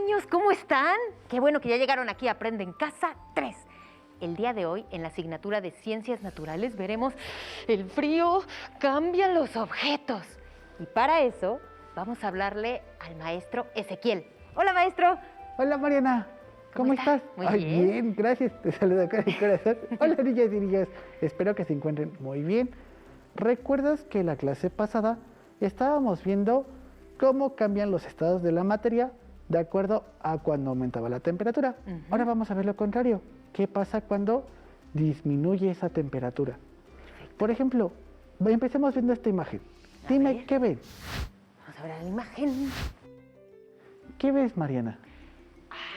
niños, ¿cómo están? Qué bueno que ya llegaron aquí a Aprende en Casa 3. El día de hoy, en la asignatura de Ciencias Naturales, veremos el frío cambia los objetos. Y para eso, vamos a hablarle al maestro Ezequiel. Hola, maestro. Hola, Mariana. ¿Cómo estás? Muy Ay, bien. bien, gracias. Te saludo acá de corazón. Hola, niñas y niños. Espero que se encuentren muy bien. ¿Recuerdas que la clase pasada estábamos viendo cómo cambian los estados de la materia de acuerdo a cuando aumentaba la temperatura? Ahora vamos a ver lo contrario. ¿Qué pasa cuando disminuye esa temperatura? Por ejemplo, empecemos viendo esta imagen. Dime, ¿qué ves? Vamos a ver la imagen. ¿Qué ves, Mariana?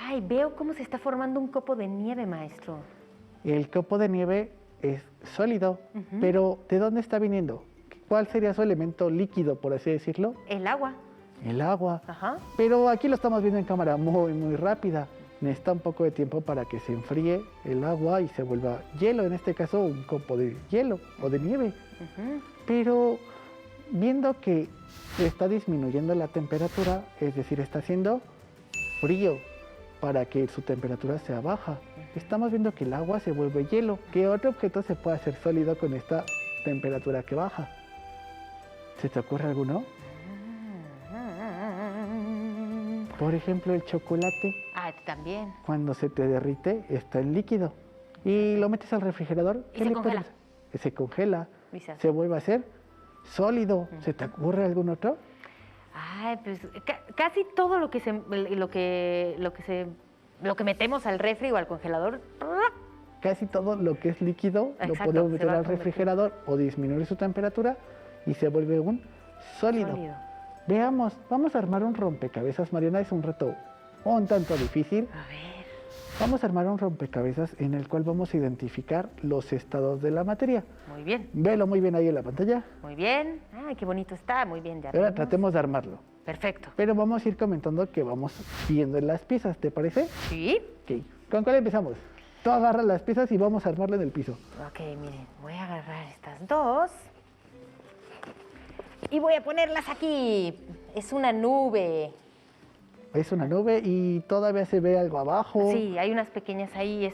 Ay, veo cómo se está formando un copo de nieve, maestro. El copo de nieve es sólido, pero ¿de dónde está viniendo? ¿Cuál sería su elemento líquido, por así decirlo? El agua. El agua. Ajá. Pero aquí lo estamos viendo en cámara muy rápida. Necesita un poco de tiempo para que se enfríe el agua y se vuelva hielo, en este caso un copo de hielo o de nieve. Pero viendo que está disminuyendo la temperatura, es decir, está haciendo frío para que su temperatura sea baja. Estamos viendo que el agua se vuelve hielo. ¿Qué otro objeto se puede hacer sólido con esta temperatura que baja? ¿Se te ocurre alguno? Por ejemplo, el chocolate, Ah, también. cuando se te derrite, está en líquido. Y lo metes al refrigerador. Y se congela. Se congela. Y se hace. Se vuelve a hacer sólido. ¿Se te ocurre algún otro? Ay, pues casi todo lo que metemos al refri o al congelador. Casi todo lo que es líquido lo Exacto, podemos se meter va a al refrigerador o disminuir su temperatura y se vuelve un sólido. Veamos, vamos a armar un rompecabezas, Mariana, es un reto un tanto difícil. A ver. Vamos a armar un rompecabezas en el cual vamos a identificar los estados de la materia. Muy bien, Velo muy bien ahí en la pantalla. muy bien. Ay, qué bonito está. Muy bien, ya Ahora vemos. tratemos de armarlo. Perfecto. Pero vamos a ir comentando que vamos viendo en las piezas, ¿te parece? ¿Sí? Ok. ¿Con cuál empezamos? Tú agarra las piezas y vamos a armarlo en el piso. Ok, miren, voy a agarrar estas dos y voy a ponerlas aquí. Es una nube. Es una nube y todavía se ve algo abajo. Sí, hay unas pequeñas ahí,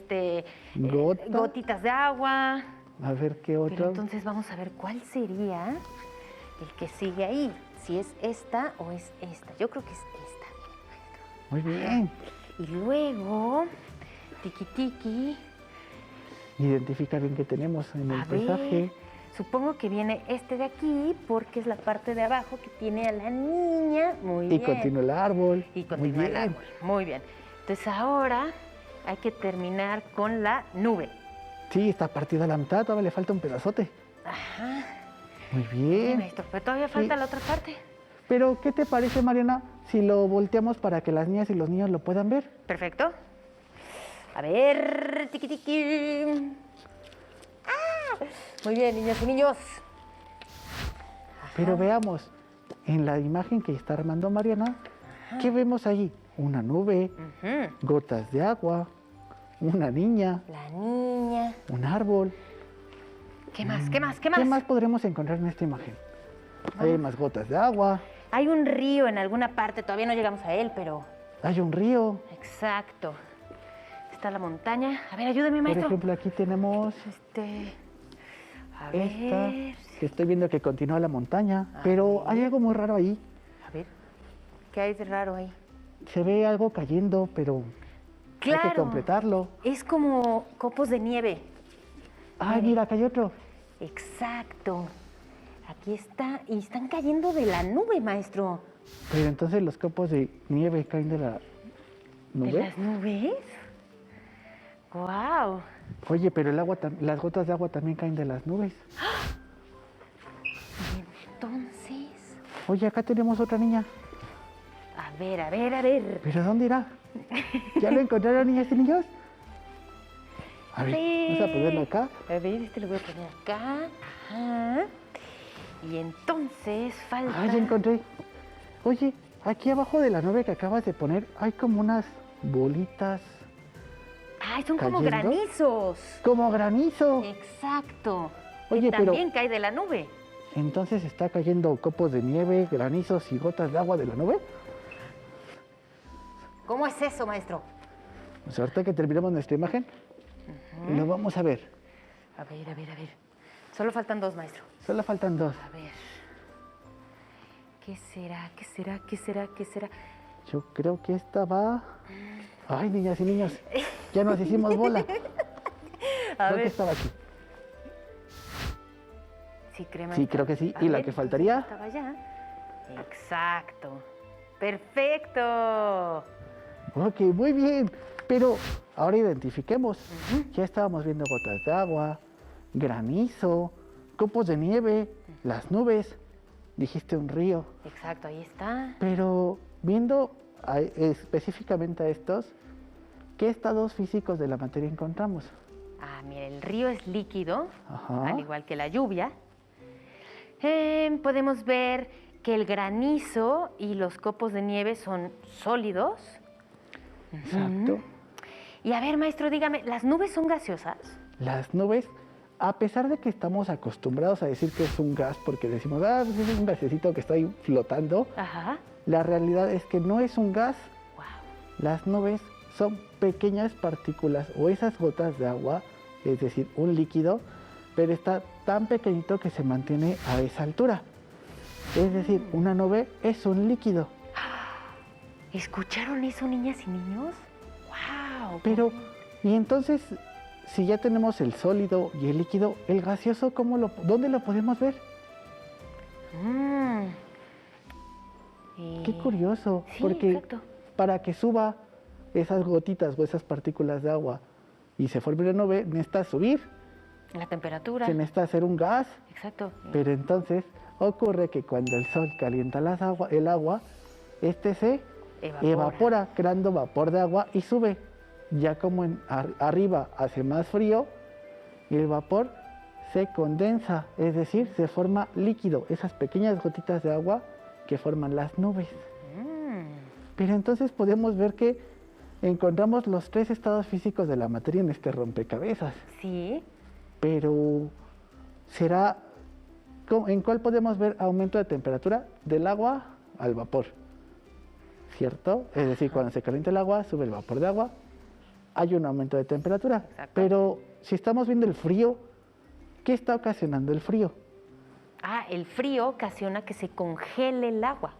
Gota. gotitas de agua. A ver qué Pero otro. entonces vamos a ver cuál sería el que sigue ahí. Si es esta o es esta. Yo creo que es esta. Muy bien. Y luego, tiki tiki. Identifica bien qué tenemos en el A ver, paisaje. supongo que viene este de aquí porque es la parte de abajo que tiene a la niña. Muy Y bien. continúa el árbol. Y continúa el árbol. Muy bien. Entonces ahora hay que terminar con la nube. Sí, está partida a la mitad, todavía le falta un pedazote. Ajá. Muy Sí, bien. maestro, pero todavía falta Sí. la otra parte. Pero, ¿qué te parece, Mariana, si lo volteamos para que las niñas y los niños lo puedan ver? Perfecto. A ver, tiki tiki. ¡Ah! Muy bien, niñas y niños. Pero veamos, en la imagen que está armando Mariana, ¿qué vemos ahí? Una nube, Ujú. gotas de agua, una niña, La niña. un árbol. ¿Qué más? ¿Qué más? ¿Qué más? ¿Qué más podremos encontrar en esta imagen? Hay más gotas de agua, Hay un río en alguna parte, todavía no llegamos a él, pero... hay un río. Exacto. Está la montaña. A ver, ayúdeme, Por maestro. ejemplo, aquí tenemos A esta, ver... que estoy viendo que continúa la montaña, pero hay algo muy raro ahí. A ver. ¿Qué hay de raro ahí? Se ve algo cayendo, pero hay que completarlo. Es como copos de nieve. Ay, mira, acá hay otro. Exacto. Aquí está. Y están cayendo de la nube, maestro. Pero entonces los copos de nieve caen de la ¿De nube. las nubes? ¡Guau! Oye, pero el agua, las gotas de agua también caen de las nubes. Y entonces... Oye, acá tenemos otra niña. A ver, a ver, a ver. ¿Pero dónde irá? ¿Ya lo encontraron, niñas y niños? A ver, vamos a ponerlo acá. A ver, lo voy a poner acá. Ajá. Y entonces falta... Ah, ya encontré. Oye, aquí abajo de la nube que acabas de poner hay como unas bolitas ¡Ay, son como ¿cayendo? granizos! como granizo. Exacto. Oye, que pero- también cae de la nube. Entonces está cayendo copos de nieve, granizos y gotas de agua de la nube. ¿Cómo es eso, maestro? Pues ahorita que terminamos nuestra imagen, lo vamos a ver. A ver. Solo faltan 2, maestro. Solo faltan 2. A ver. ¿Qué será? Yo creo que esta va... Ay, niñas y niños, ya nos hicimos bola. Creo que estaba aquí. Sí, crema. Sí, creo que sí. ¿Y la que faltaría? Estaba allá. Exacto. Perfecto. Ok, muy bien. Pero ahora identifiquemos. Ya estábamos viendo gotas de agua, granizo, copos de nieve, las nubes. Dijiste un río. Exacto, ahí está. Pero viendo específicamente a estos, ¿qué estados físicos de la materia encontramos? Ah, mira, el río es líquido, Ajá. al igual que la lluvia. Podemos ver que el granizo y los copos de nieve son sólidos. Exacto. Y a ver, maestro, dígame, ¿las nubes son gaseosas? Las nubes, a pesar de que estamos acostumbrados a decir que es un gas, porque decimos, pues es un gasecito que está ahí flotando, Ajá. la realidad es que no es un gas. Wow. Las nubes son pequeñas partículas o esas gotas de agua, es decir, un líquido, pero está tan pequeñito que se mantiene a esa altura. Es decir, una nube es un líquido. ¿Escucharon eso, niñas y niños? ¡Wow! Pero, y entonces, si ya tenemos el sólido y el líquido, el gaseoso, ¿dónde lo podemos ver? Qué curioso, Sí, porque exacto. para que suba esas gotitas o esas partículas de agua y se forme una nube, necesita subir, La temperatura. se necesita hacer un gas, Exacto. pero entonces ocurre que cuando el sol calienta el agua, este se evapora, creando vapor de agua y sube. Ya como arriba hace más frío, y el vapor se condensa, es decir, se forma líquido, esas pequeñas gotitas de agua que forman las nubes. Pero entonces podemos ver que encontramos los 3 estados físicos de la materia en este rompecabezas. Sí. Pero, ¿en cuál podemos ver aumento de temperatura? Del agua al vapor, ¿cierto? Es decir, cuando se calienta el agua, sube el vapor de agua, hay un aumento de temperatura. Exacto. Pero si estamos viendo el frío, ¿qué está ocasionando el frío? El frío ocasiona que se congele el agua.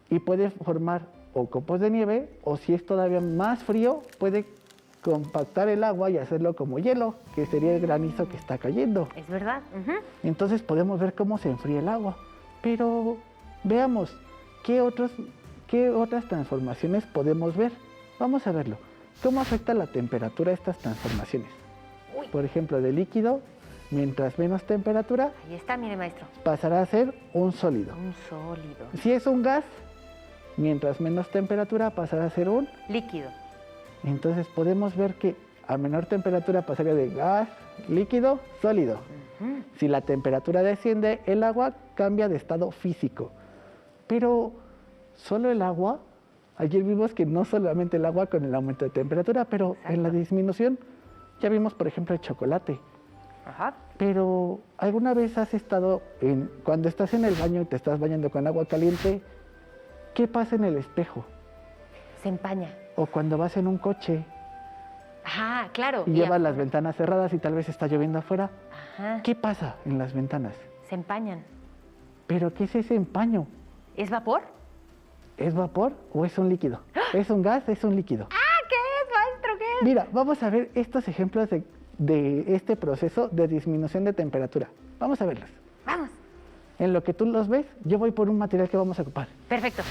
Y puede formar o copos de nieve, o si es todavía más frío, puede compactar el agua y hacerlo como hielo, que sería el granizo que está cayendo. ¿Es verdad? Entonces podemos ver cómo se enfría el agua. Pero veamos, ¿qué otras transformaciones podemos ver? Vamos a verlo. ¿Cómo afecta la temperatura a estas transformaciones? Uy. Por ejemplo, de líquido, mientras menos temperatura, Ahí está, mire, maestro. pasará a ser un sólido. Un sólido. Si es un gas, mientras menos temperatura, pasará a ser un... Líquido. Entonces podemos ver que a menor temperatura pasaría de gas, líquido, sólido. Si la temperatura desciende, el agua cambia de estado físico. Pero solo el agua, ayer vimos que no solamente el agua con el aumento de temperatura, pero Exacto. en la disminución ya vimos, por ejemplo, el chocolate. Ajá. Pero ¿alguna vez has estado, cuando estás en el baño y te estás bañando con agua caliente, qué pasa en el espejo? Se empaña. O cuando vas en un coche Ajá, claro. y llevas las ventanas cerradas y tal vez está lloviendo afuera, Ajá. ¿qué pasa en las ventanas? Se empañan. ¿Pero qué es ese empaño? ¿Es vapor? ¿Es vapor o es un líquido? ¿Es un gas? ¿Es un líquido? ¿Qué es, maestro? ¿Qué es? Mira, vamos a ver estos ejemplos de este proceso de disminución de temperatura. Vamos a verlos. Vamos. En lo que tú los ves, yo voy por un material que vamos a ocupar. Perfecto.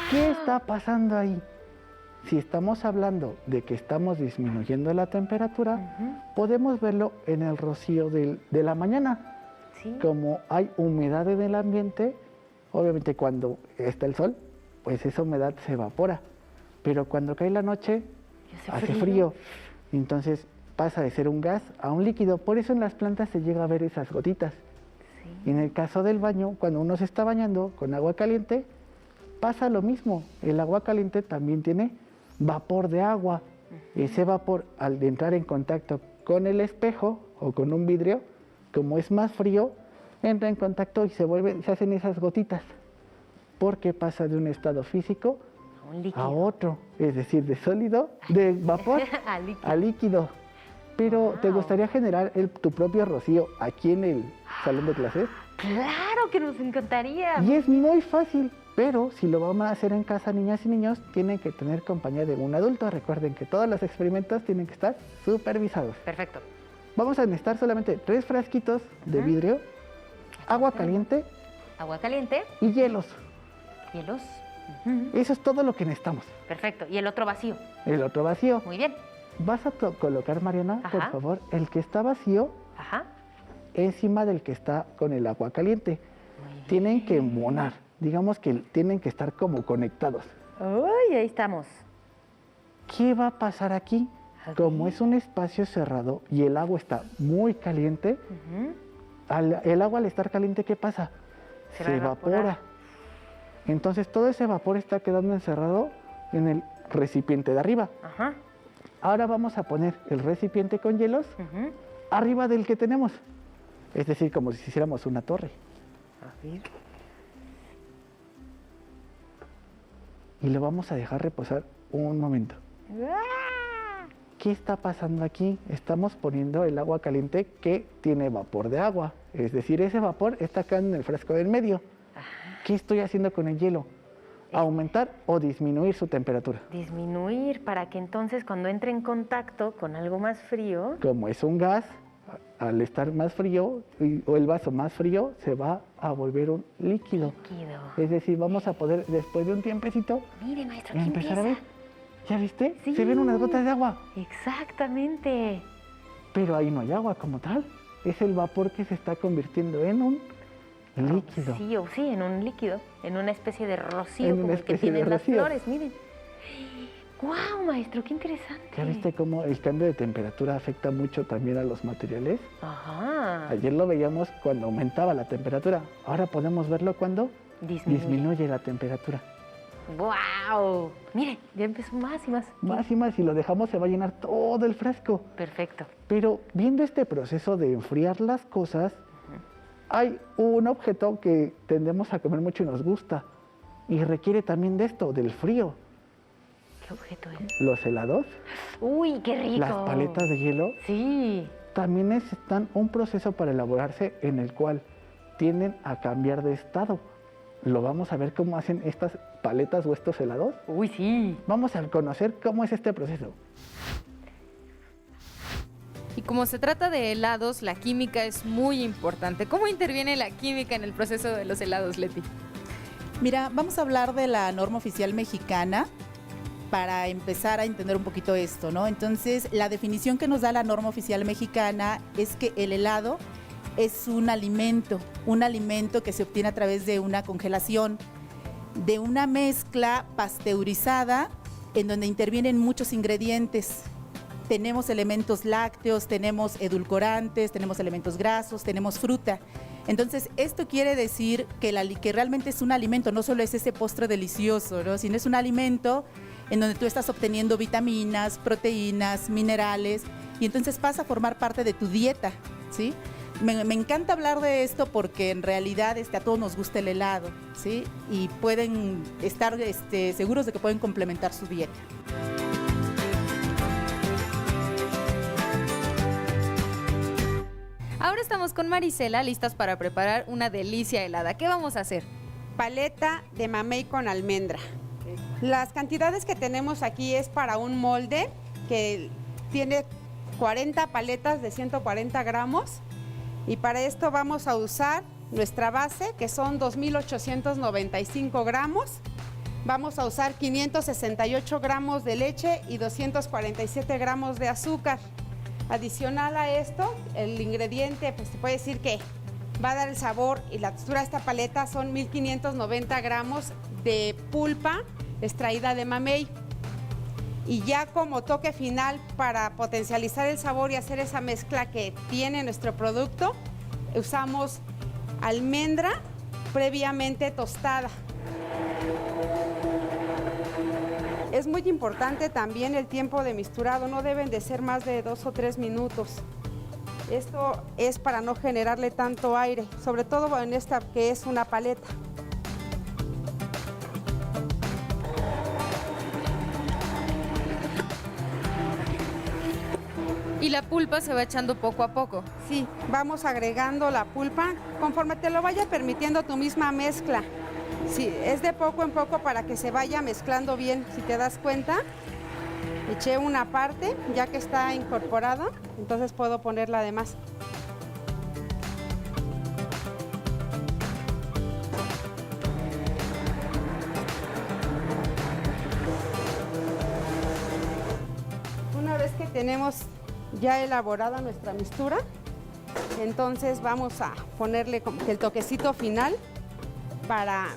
¿Qué está pasando ahí? Si estamos hablando de que estamos disminuyendo la temperatura, podemos verlo en el rocío de la mañana. Sí. Como hay humedad en el ambiente, obviamente cuando está el sol, pues esa humedad se evapora. Pero cuando cae la noche, hace frío. Entonces pasa de ser un gas a un líquido. Por eso en las plantas se llega a ver esas gotitas. Sí. En el caso del baño, cuando uno se está bañando con agua caliente, pasa lo mismo. El agua caliente también tiene vapor de agua. Ese vapor, al entrar en contacto con el espejo o con un vidrio, como es más frío, entra en contacto y se hacen esas gotitas. Porque pasa de un estado físico a otro, es decir, de sólido, de vapor a líquido. Pero ¿te gustaría generar tu propio rocío aquí en el salón de clases? ¡Claro que nos encantaría! Y es muy fácil, pero si lo vamos a hacer en casa, niñas y niños, tienen que tener compañía de un adulto. Recuerden que todos los experimentos tienen que estar supervisados. Perfecto. Vamos a necesitar solamente 3 frasquitos de vidrio, agua caliente y hielos. ¿Hielos? Eso es todo lo que necesitamos. Perfecto. ¿Y el otro vacío? El otro vacío. Muy bien. Vas a colocar, Mariana, por favor, el que está vacío encima del que está con el agua caliente. Tienen que embonar. Digamos que tienen que estar como conectados. ¡Uy! Ahí estamos. ¿Qué va a pasar aquí? Como es un espacio cerrado y el agua está muy caliente, el agua al estar caliente, ¿qué pasa? Se evapora. Entonces todo ese vapor está quedando encerrado en el recipiente de arriba. Ahora vamos a poner el recipiente con hielos arriba del que tenemos. Es decir, como si hiciéramos una torre. Y lo vamos a dejar reposar un momento. ¿Qué está pasando aquí? Estamos poniendo el agua caliente que tiene vapor de agua. Es decir, ese vapor está quedando en el frasco del medio. ¿Qué estoy haciendo con el hielo? Aumentar o disminuir su temperatura. Disminuir para que entonces cuando entre en contacto con algo más frío... Como es un gas, al estar más frío o el vaso más frío, se va a volver un líquido. Es decir, vamos a poder, después de un tiempecito, mire, maestro, empezar a ver. ¿Ya viste? Sí. Se ven unas gotas de agua. Exactamente. Pero ahí no hay agua como tal. Es el vapor que se está convirtiendo en un líquido. Sí, en un líquido, en una especie de rocío, como el que tienen las flores, miren. ¡Guau, maestro! ¡Qué interesante! ¿Ya viste cómo el cambio de temperatura afecta mucho también a los materiales? Ayer lo veíamos cuando aumentaba la temperatura. Ahora podemos verlo cuando disminuye la temperatura. ¡Guau! Miren, ya empezó más y más. Más y más, si lo dejamos se va a llenar todo el frasco. Perfecto. Pero viendo este proceso de enfriar las cosas, hay un objeto que tendemos a comer mucho y nos gusta. Y requiere también de esto, del frío. ¿Qué objeto es? Los helados. ¡Uy, qué rico! Las paletas de hielo. Sí. También necesitan un proceso para elaborarse en el cual tienden a cambiar de estado. ¿Lo vamos a ver cómo hacen estas paletas o estos helados? ¡Uy, sí! Vamos a conocer cómo es este proceso. Y como se trata de helados, la química es muy importante. ¿Cómo interviene la química en el proceso de los helados, Leti? Mira, vamos a hablar de la norma oficial mexicana para empezar a entender un poquito esto, ¿no? Entonces, la definición que nos da la norma oficial mexicana es que el helado es un alimento que se obtiene a través de una congelación, de una mezcla pasteurizada en donde intervienen muchos ingredientes. Tenemos elementos lácteos, tenemos edulcorantes, tenemos elementos grasos, tenemos fruta. Entonces, esto quiere decir que realmente es un alimento, no solo es ese postre delicioso, ¿no? Sino es un alimento en donde tú estás obteniendo vitaminas, proteínas, minerales, y entonces pasa a formar parte de tu dieta, ¿sí? Me encanta hablar de esto porque en realidad a todos nos gusta el helado, ¿sí? Y pueden estar seguros de que pueden complementar su dieta. Ahora estamos con Marisela, listas para preparar una delicia helada. ¿Qué vamos a hacer? Paleta de mamey con almendra. Las cantidades que tenemos aquí es para un molde que tiene 40 paletas de 140 gramos. Y para esto vamos a usar nuestra base, que son 2.895 gramos. vamos a usar 568 gramos de leche y 247 gramos de azúcar. Adicional a esto, el ingrediente, pues se puede decir que va a dar el sabor y la textura de esta paleta, son 1590 gramos de pulpa extraída de mamey. Y ya como toque final para potencializar el sabor y hacer esa mezcla que tiene nuestro producto, usamos almendra previamente tostada. Es muy importante también el tiempo de misturado, no deben de ser más de 2 o 3 minutos. Esto es para no generarle tanto aire, sobre todo en esta que es una paleta. Y la pulpa se va echando poco a poco. Sí, vamos agregando la pulpa conforme te lo vaya permitiendo tu misma mezcla. Sí, es de poco en poco para que se vaya mezclando bien. Si te das cuenta, eché una parte ya que está incorporada, entonces puedo poner la demás. Una vez que tenemos ya elaborada nuestra mixtura, entonces vamos a ponerle como que el toquecito final para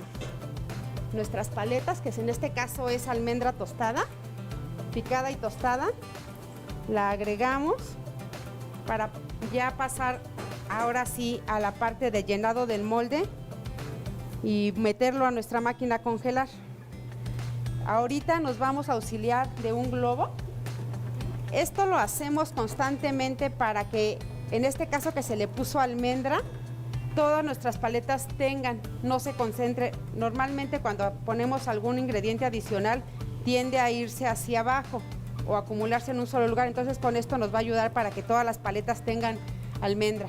nuestras paletas, que en este caso es almendra tostada, picada y tostada. La agregamos para ya pasar ahora sí a la parte de llenado del molde y meterlo a nuestra máquina a congelar. Ahorita nos vamos a auxiliar de un globo. Esto lo hacemos constantemente para que, en este caso que se le puso almendra, todas nuestras paletas tengan, no se concentre. Normalmente cuando ponemos algún ingrediente adicional tiende a irse hacia abajo o acumularse en un solo lugar, entonces con esto nos va a ayudar para que todas las paletas tengan almendra.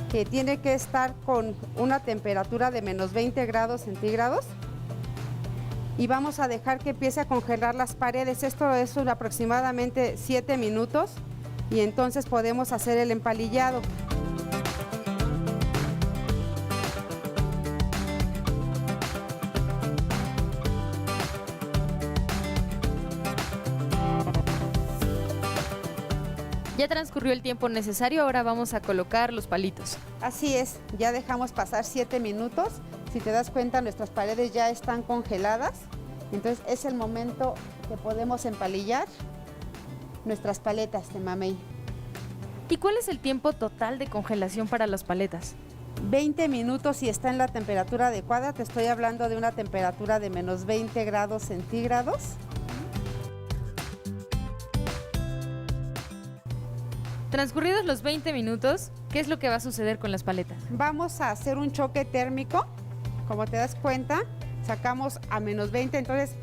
Que tiene que estar con una temperatura de menos 20 grados centígrados. Y vamos a dejar que empiece a congelar las paredes. Esto es aproximadamente 7 minutos y entonces podemos hacer el empalillado. Ya transcurrió el tiempo necesario, ahora vamos a colocar los palitos. Así es, ya dejamos pasar 7 minutos. Si te das cuenta, nuestras paredes ya están congeladas. Entonces es el momento que podemos empalillar nuestras paletas de mamey. ¿Y cuál es el tiempo total de congelación para las paletas? 20 minutos si está en la temperatura adecuada. Te estoy hablando de una temperatura de menos 20 grados centígrados. Transcurridos los 20 minutos, ¿qué es lo que va a suceder con las paletas? Vamos a hacer un choque térmico. Como te das cuenta, sacamos a menos 20, entonces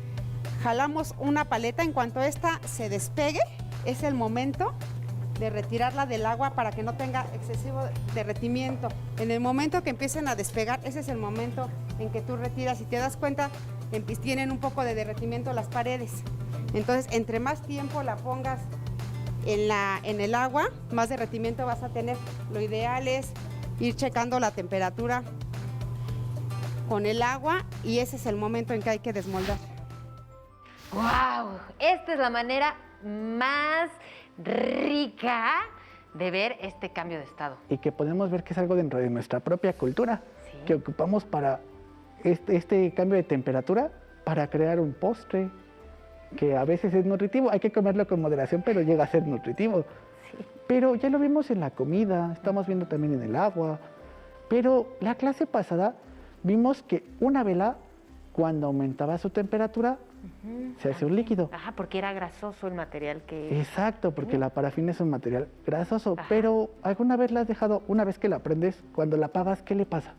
jalamos una paleta. En cuanto esta se despegue, es el momento de retirarla del agua para que no tenga excesivo derretimiento. En el momento que empiecen a despegar, ese es el momento en que tú retiras. Si te das cuenta, tienen un poco de derretimiento las paredes. Entonces, entre más tiempo la pongas en el agua, más derretimiento vas a tener. Lo ideal es ir checando la temperatura con el agua y ese es el momento en que hay que desmoldar. ¡Wow! Esta es la manera más rica de ver este cambio de estado. Y que podemos ver que es algo dentro de nuestra propia cultura, Sí. que ocupamos para este cambio de temperatura para crear un postre que a veces es nutritivo. Hay que comerlo con moderación, pero llega a ser nutritivo. Sí. Pero ya lo vimos en la comida, estamos viendo también en el agua. Pero la clase pasada vimos que una vela, cuando aumentaba su temperatura, se hace un líquido. Ajá, porque era grasoso el material que... Exacto, porque la parafina es un material grasoso. Ajá. Pero ¿alguna vez la has dejado, una vez que la prendes, cuando la apagas, qué le pasa?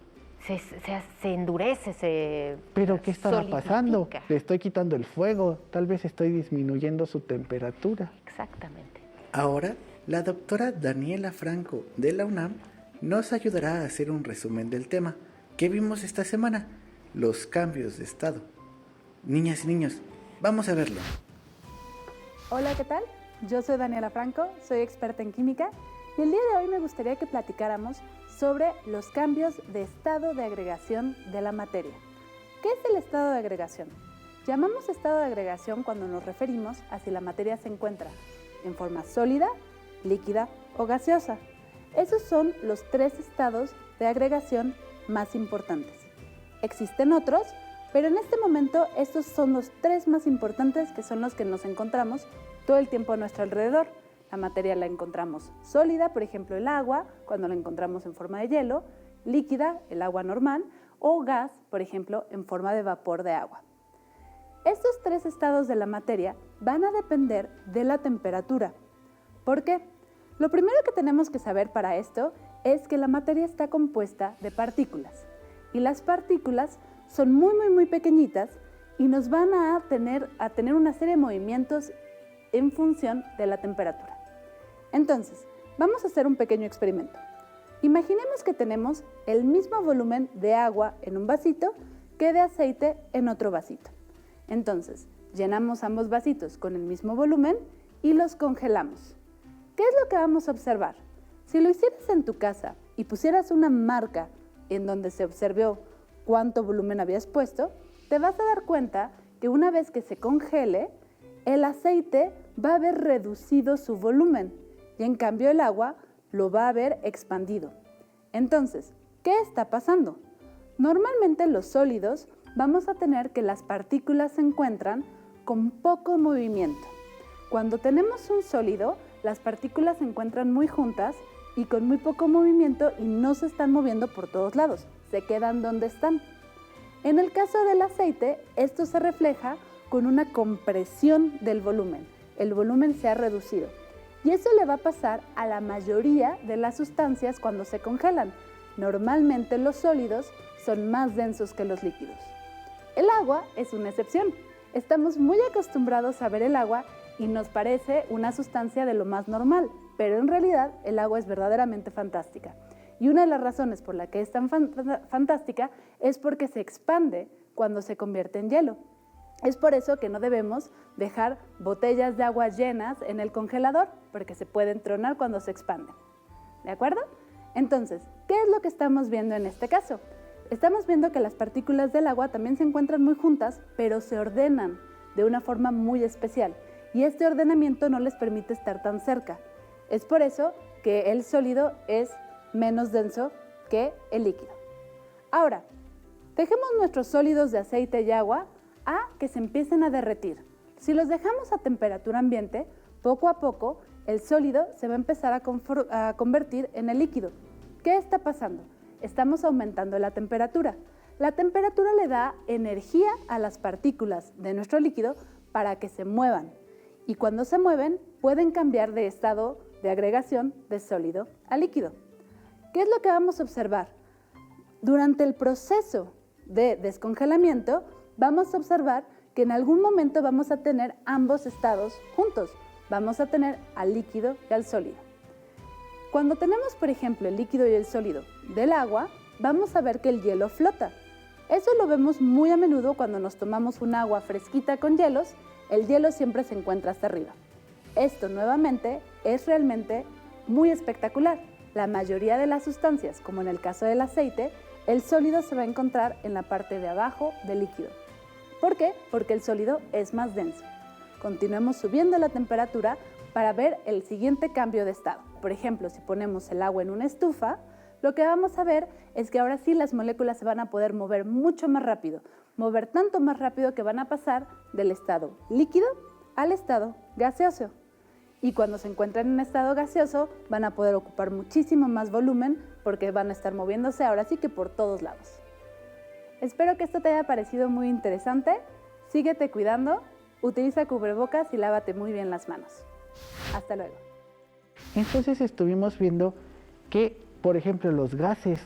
Se endurece, se ¿Pero qué estará pasando? solidifica. Le estoy quitando el fuego, tal vez estoy disminuyendo su temperatura. Exactamente. Ahora, la doctora Daniela Franco de la UNAM nos ayudará a hacer un resumen del tema que vimos esta semana, los cambios de estado. Niñas y niños, vamos a verlo. Hola, ¿qué tal? Yo soy Daniela Franco, soy experta en química Y el día de hoy me gustaría que platicáramos sobre los cambios de estado de agregación de la materia. ¿Qué es el estado de agregación? Llamamos estado de agregación cuando nos referimos a si la materia se encuentra en forma sólida, líquida o gaseosa. Esos son los 3 estados de agregación más importantes. Existen otros, pero en este momento estos son los 3 más importantes, que son los que nos encontramos todo el tiempo a nuestro alrededor. La materia la encontramos sólida, por ejemplo el agua, cuando la encontramos en forma de hielo, líquida, el agua normal, o gas, por ejemplo, en forma de vapor de agua. Estos 3 estados de la materia van a depender de la temperatura. ¿Por qué? Lo primero que tenemos que saber para esto es que la materia está compuesta de partículas, y las partículas son muy pequeñitas y nos van a tener una serie de movimientos en función de la temperatura. Entonces, vamos a hacer un pequeño experimento. Imaginemos que tenemos el mismo volumen de agua en un vasito que de aceite en otro vasito. Entonces, llenamos ambos vasitos con el mismo volumen y los congelamos. ¿Qué es lo que vamos a observar? Si lo hicieras en tu casa y pusieras una marca en donde se observó cuánto volumen habías puesto, te vas a dar cuenta que una vez que se congele, el aceite va a haber reducido su volumen y en cambio el agua lo va a haber expandido. Entonces, ¿qué está pasando? Normalmente en los sólidos vamos a tener que las partículas se encuentran con poco movimiento. Cuando tenemos un sólido, las partículas se encuentran muy juntas y con muy poco movimiento y no se están moviendo por todos lados, se quedan donde están. En el caso del aceite, esto se refleja con una compresión del volumen. El volumen se ha reducido. Y eso le va a pasar a la mayoría de las sustancias cuando se congelan. Normalmente los sólidos son más densos que los líquidos. El agua es una excepción. Estamos muy acostumbrados a ver el agua y nos parece una sustancia de lo más normal, pero en realidad el agua es verdaderamente fantástica. Y una de las razones por la que es tan fantástica es porque se expande cuando se convierte en hielo. Es por eso que no debemos dejar botellas de agua llenas en el congelador, porque se pueden tronar cuando se expanden. ¿De acuerdo? Entonces, ¿qué es lo que estamos viendo en este caso? Estamos viendo que las partículas del agua también se encuentran muy juntas, pero se ordenan de una forma muy especial. Y este ordenamiento no les permite estar tan cerca. Es por eso que el sólido es menos denso que el líquido. Ahora, dejemos nuestros sólidos de aceite y agua a que se empiecen a derretir. Si los dejamos a temperatura ambiente, poco a poco el sólido se va a empezar a convertir en el líquido. ¿Qué está pasando? Estamos aumentando la temperatura. La temperatura le da energía a las partículas de nuestro líquido para que se muevan. Y cuando se mueven, pueden cambiar de estado de agregación de sólido a líquido. ¿Qué es lo que vamos a observar? Durante el proceso de descongelamiento, vamos a observar que en algún momento vamos a tener ambos estados juntos. Vamos a tener al líquido y al sólido. Cuando tenemos, por ejemplo, el líquido y el sólido del agua, vamos a ver que el hielo flota. Eso lo vemos muy a menudo cuando nos tomamos un agua fresquita con hielos, el hielo siempre se encuentra hasta arriba. Esto nuevamente es realmente muy espectacular. La mayoría de las sustancias, como en el caso del aceite, el sólido se va a encontrar en la parte de abajo del líquido. ¿Por qué? Porque el sólido es más denso. Continuemos subiendo la temperatura para ver el siguiente cambio de estado. Por ejemplo, si ponemos el agua en una estufa, lo que vamos a ver es que ahora sí las moléculas se van a poder mover mucho más rápido, mover tanto más rápido que van a pasar del estado líquido al estado gaseoso. Y cuando se encuentran en estado gaseoso, van a poder ocupar muchísimo más volumen porque van a estar moviéndose ahora sí que por todos lados. Espero que esto te haya parecido muy interesante. Síguete cuidando, utiliza cubrebocas y lávate muy bien las manos. Hasta luego. Entonces estuvimos viendo que, por ejemplo, los gases,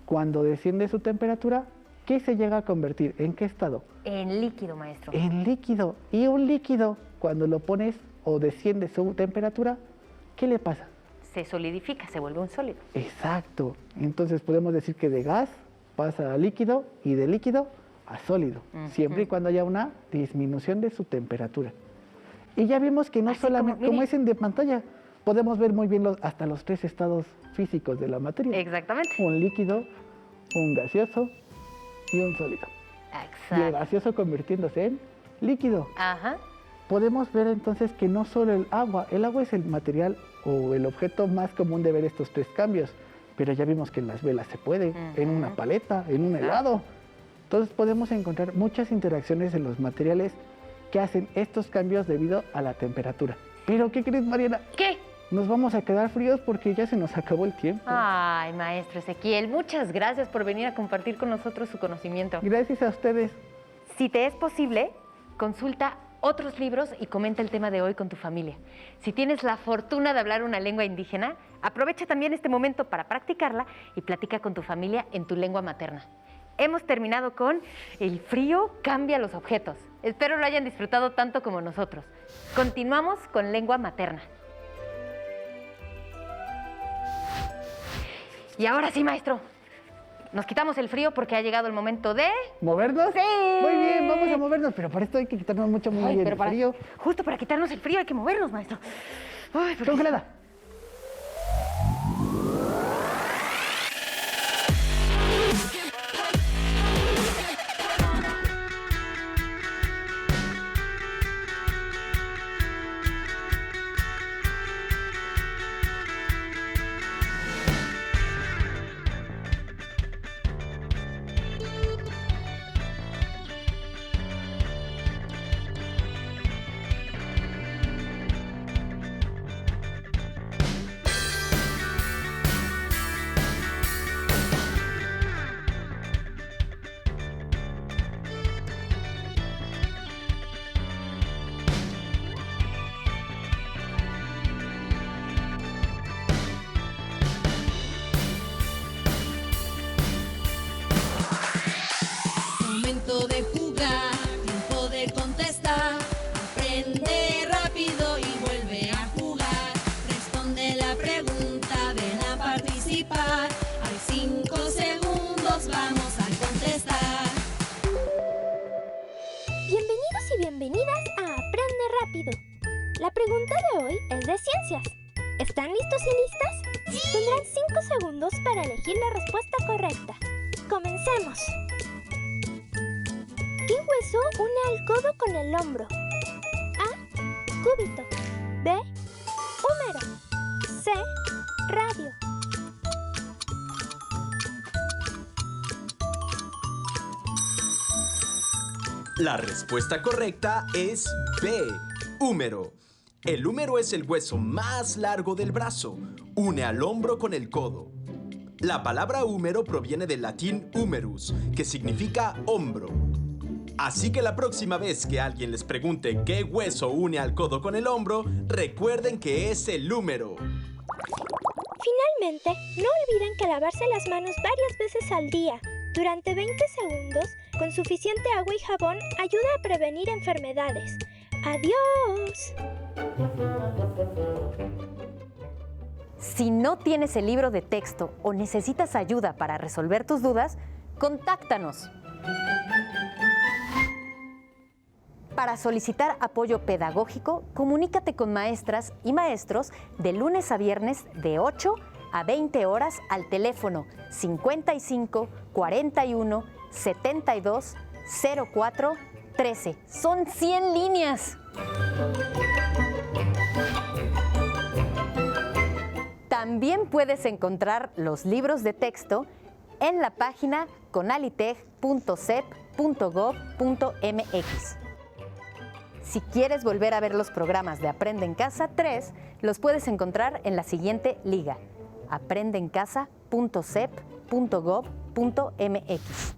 cuando desciende su temperatura, ¿qué se llega a convertir? ¿En qué estado? En líquido, maestro. En líquido. Y un líquido, cuando lo pones o desciende su temperatura, ¿qué le pasa? Se solidifica, se vuelve un sólido. Exacto. Entonces podemos decir que de gas pasa a líquido y de líquido a sólido, siempre y cuando haya una disminución de su temperatura. Y ya vimos que no Así solamente, como es en de pantalla, podemos ver muy bien hasta los 3 estados físicos de la materia. Exactamente. Un líquido, un gaseoso y un sólido. Y el Exacto. gaseoso convirtiéndose en líquido. Ajá. Podemos ver entonces que no solo el agua es el material o el objeto más común de ver estos 3 cambios, pero ya vimos que en las velas se puede, en una paleta, en un helado. Entonces podemos encontrar muchas interacciones en los materiales que hacen estos cambios debido a la temperatura. Pero ¿qué crees, Mariana? ¿Qué? Nos vamos a quedar fríos porque ya se nos acabó el tiempo. Ay, maestro Ezequiel, muchas gracias por venir a compartir con nosotros su conocimiento. Gracias a ustedes. Si te es posible, consulta otros libros y comenta el tema de hoy con tu familia. Si tienes la fortuna de hablar una lengua indígena, aprovecha también este momento para practicarla y platica con tu familia en tu lengua materna. Hemos terminado con El frío cambia los objetos. Espero lo hayan disfrutado tanto como nosotros. Continuamos con lengua materna. Y ahora sí, maestro, nos quitamos el frío porque ha llegado el momento de... ¿Movernos? ¡Sí! Muy bien, vamos a movernos, pero para esto hay que quitarnos mucho muy Ay, bien pero el para- frío. Justo para quitarnos el frío hay que movernos, maestro. Ay, porque- Congelada. Momento de jugar, tiempo de contestar. Aprende rápido y vuelve a jugar. Responde la pregunta, ven a participar. Hay 5 segundos, vamos a contestar. Bienvenidos y bienvenidas a Aprende Rápido. La pregunta de hoy es de ciencias. ¿Están listos y listas? ¡Sí! Tendrán 5 segundos para elegir la respuesta correcta. ¡Comencemos! ¿Qué hueso une al codo con el hombro? A. Cúbito. B. Húmero. C. Radio. La respuesta correcta es B, húmero. El húmero es el hueso más largo del brazo. Une al hombro con el codo. La palabra húmero proviene del latín humerus, que significa hombro. Así que la próxima vez que alguien les pregunte qué hueso une al codo con el hombro, recuerden que es el húmero. Finalmente, no olviden que lavarse las manos varias veces al día, durante 20 segundos, con suficiente agua y jabón, ayuda a prevenir enfermedades. ¡Adiós! Si no tienes el libro de texto o necesitas ayuda para resolver tus dudas, contáctanos. Para solicitar apoyo pedagógico, comunícate con maestras y maestros de lunes a viernes de 8 a 20 horas al teléfono 55 41 72 04 13. Son 100 líneas. También puedes encontrar los libros de texto en la página conalitech.cep.gov.mx. Si quieres volver a ver los programas de Aprende en Casa 3, los puedes encontrar en la siguiente liga: aprendeencasa.cep.gov.mx.